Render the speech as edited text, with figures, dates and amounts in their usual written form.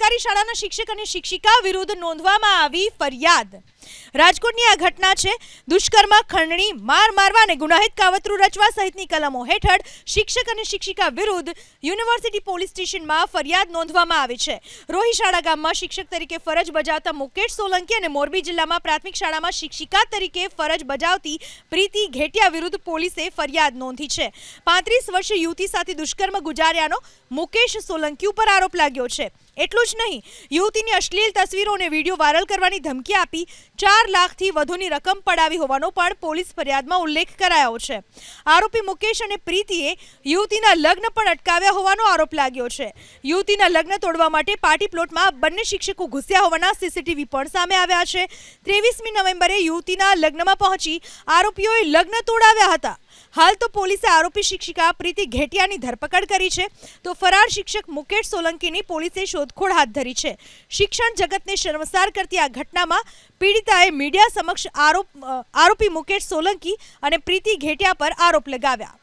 સરકારી શાળાના શિક્ષક અને શિક્ષિકા વિરુદ્ધ નોંધવામાં આવી ફરિયાદ। રાજકોટની આ ઘટના છે। દુષ્કર્મ, ખંડણી, માર મારવા અને ગુનાહિત કાવતરું રચવા સહિતની કલમો હેઠળ શિક્ષક અને શિક્ષિકા વિરુદ્ધ યુનિવર્સિટી પોલીસ સ્ટેશનમાં ફરિયાદ નોંધવામાં આવી છે। રોહિશાળા ગામમાં શિક્ષક તરીકે ફરજ બજાવતા મુકેશ સોલંકી અને મોરબી જિલ્લામાં પ્રાથમિક શાળામાં શિક્ષિકા તરીકે ફરજ બજાવતી પ્રીતિ ઘેટિયા વિરુદ્ધ પોલીસે ફરિયાદ નોંધી છે। 35 વર્ષીય યુવતી સાથે દુષ્કર્મ ગુજાર્યાનો મુકેશ સોલંકી ઉપર આરોપ લાગ્યો છે। એટલું જ નહીં, યુવતીની અશ્લીલ તસવીરો અને વિડીયો વાયરલ કરવાની ધમકી આપી 4 લાખથી વધુની રકમ પડાવી હોવાનો પણ પોલીસ ફરિયાદમાં ઉલ્લેખ કરાયો છે। આરોપી મુકેશ અને પ્રીતિએ યુવતીના લગ્ન પણ અટકાવ્યા હોવાનો આરોપ લાગ્યો છે। યુવતીના લગ્ન તોડવા માટે પાર્ટી પ્લોટમાં બંને શિક્ષકો ઘૂસ્યા હોવાના સીસીટીવી પણ સામે આવ્યા છે। 23મી નવેમ્બરે યુવતીના લગ્નમાં પહોંચી આરોપીઓએ લગ્ન તોડાવ્યા હતા। હાલ તો પોલીસે આરોપી શિક્ષિકા પ્રીતિ ઘેટિયાની ધરપકડ કરી છે, તો ફરાર શિક્ષક મુકેશ સોલંકીની પોલીસે શોધખોળ હાથ ધરી છે। શિક્ષણ જગતને શર્મસાર કરતી આ ઘટનામાં પીડિતાએ મીડિયા સમક્ષ આરોપી મુકેશ સોલંકી અને પ્રીતિ ઘેટિયા પર આરોપ લગાવ્યા।